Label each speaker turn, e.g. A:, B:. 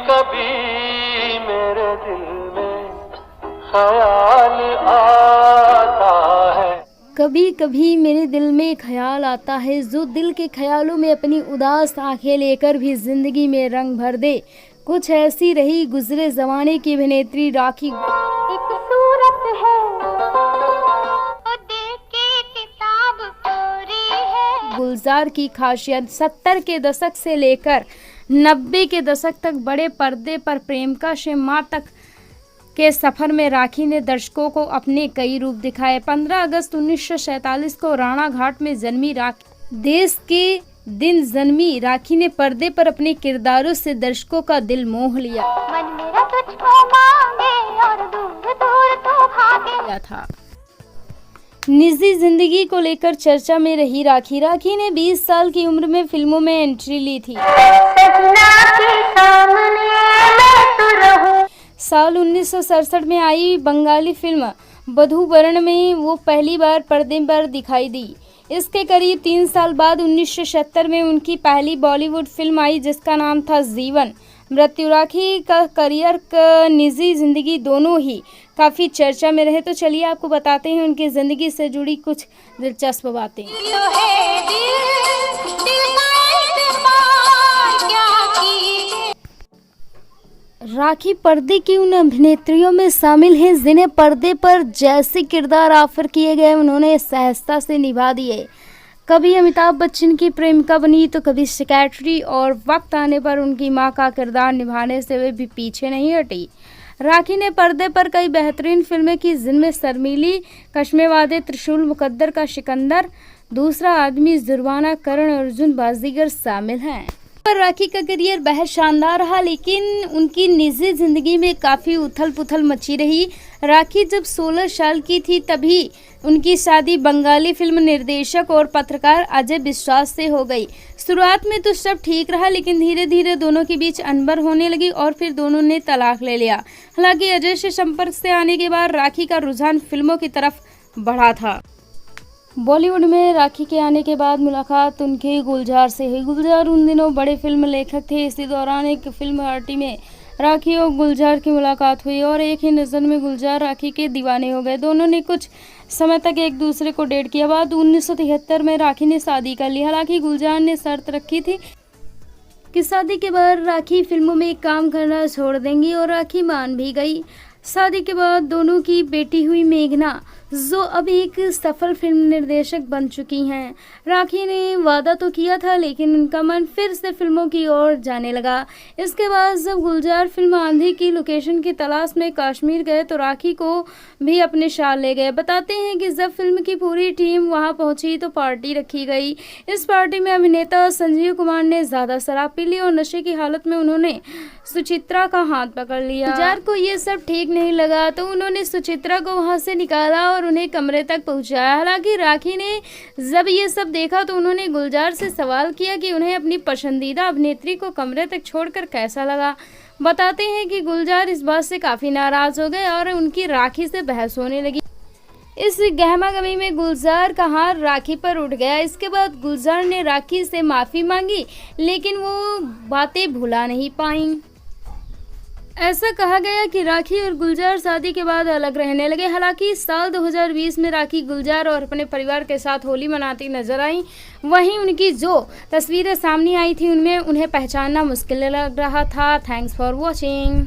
A: कभी मेरे दिल में ख्याल आता है,
B: कभी कभी मेरे दिल में ख्याल आता है, जो दिल के ख्यालों में अपनी उदास आंखें लेकर भी जिंदगी में रंग भर दे। कुछ ऐसी रही गुजरे जमाने की अभिनेत्री राखी।
C: एक सूरत है वो दिल की किताब पूरी है।
B: गुलजार की खासियत 70 के दशक से लेकर 90 के दशक तक बड़े पर्दे पर प्रेमिका से मां तक के सफर में राखी ने दर्शकों को अपने कई रूप दिखाए। 15 अगस्त 1947 को राणा घाट में जन्मी राखी, देश के दिन जन्मी राखी ने पर्दे पर अपने किरदारों से दर्शकों का दिल मोह लिया
C: मन मेरा तुझको मांगे और दूर दूर तो भागे
B: था। निजी जिंदगी को लेकर चर्चा में रही राखी। राखी ने 20 साल की उम्र में फिल्मों में एंट्री ली थी। साल 1967 में आई बंगाली फिल्म वधूवरण में वो पहली बार पर्दे पर दिखाई दी। इसके करीब 3 साल बाद 1976 में उनकी पहली बॉलीवुड फिल्म आई जिसका नाम था जीवन मृत्यु। राखी का करियर का निजी जिंदगी दोनों ही काफ़ी चर्चा में रहे। तो चलिए आपको बताते हैं उनकी ज़िंदगी से जुड़ी कुछ दिलचस्प बातें। राखी पर्दे की उन अभिनेत्रियों में शामिल हैं जिन्हें पर्दे पर जैसे किरदार ऑफर किए गए उन्होंने सहजता से निभा दिए। कभी अमिताभ बच्चन की प्रेमिका बनी तो कभी सेक्रेटरी, और वक्त आने पर उनकी मां का किरदार निभाने से वे भी पीछे नहीं हटी। राखी ने पर्दे पर कई बेहतरीन फिल्में की जिनमें शर्मीली, कश्मे वादे, त्रिशूल, मुकद्दर का सिकंदर, दूसरा आदमी, जुर्माना, करण अर्जुन, बाजीगर शामिल हैं। पर राखी का करियर बेहद शानदार रहा, लेकिन उनकी निजी जिंदगी में काफ़ी उथल पुथल मची रही। राखी जब 16 साल की थी तभी उनकी शादी बंगाली फिल्म निर्देशक और पत्रकार अजय विश्वास से हो गई। शुरुआत में तो सब ठीक रहा, लेकिन धीरे धीरे दोनों के बीच अनबन होने लगी और फिर दोनों ने तलाक ले लिया। हालांकि अजय से संपर्क से आने के बाद राखी का रुझान फिल्मों की तरफ बढ़ा था। बॉलीवुड में राखी के आने के बाद मुलाकात उनके गुलजार से हुई। गुलजार उन दिनों बड़े फिल्म लेखक थे। इसी दौरान एक फिल्म पार्टी में राखी और गुलजार की मुलाकात हुई और एक ही नज़र में गुलजार राखी के दीवाने हो गए। दोनों ने कुछ समय तक एक दूसरे को डेट किया। बाद 1973 में राखी ने शादी कर ली। हालांकि गुलजार ने शर्त रखी थी कि शादी के बाद राखी फिल्मों में काम करना छोड़ देंगी और राखी मान भी गई। शादी के बाद दोनों की बेटी हुई मेघना, जो अब एक सफल फिल्म निर्देशक बन चुकी हैं। राखी ने वादा तो किया था, लेकिन उनका मन फिर से फिल्मों की ओर जाने लगा। इसके बाद जब गुलजार फिल्म आंधी की लोकेशन की तलाश में कश्मीर गए तो राखी को भी अपने साथ ले गए। बताते हैं कि जब फिल्म की पूरी टीम वहां पहुंची तो पार्टी रखी गई। इस पार्टी में अभिनेता संजीव कुमार ने ज़्यादा शराब पी ली और नशे की हालत में उन्होंने सुचित्रा का हाथ पकड़ लिया। गुलजार को ये सब ठीक नहीं लगा तो उन्होंने सुचित्रा को वहां से निकाला और उन्हें कमरे तक पहुंचाया। हालांकि राखी ने जब ये सब देखा तो उन्होंने गुलजार से सवाल किया कि उन्हें अपनी पसंदीदा अभिनेत्री को कमरे तक छोड़कर कैसा लगा। बताते हैं कि गुलजार इस बात से काफ़ी नाराज़ हो गए और उनकी राखी से बहस होने लगी। इस गहमागमी में गुलजार का हाथ राखी पर उठ गया। इसके बाद गुलजार ने राखी से माफ़ी मांगी, लेकिन वो बातें भुला नहीं पाई। ऐसा कहा गया कि राखी और गुलजार शादी के बाद अलग रहने लगे। हालांकि साल 2020 में राखी गुलजार और अपने परिवार के साथ होली मनाती नजर आई। वहीं उनकी जो तस्वीरें सामने आई थी उनमें उन्हें पहचानना मुश्किल लग रहा था। Thanks for watching.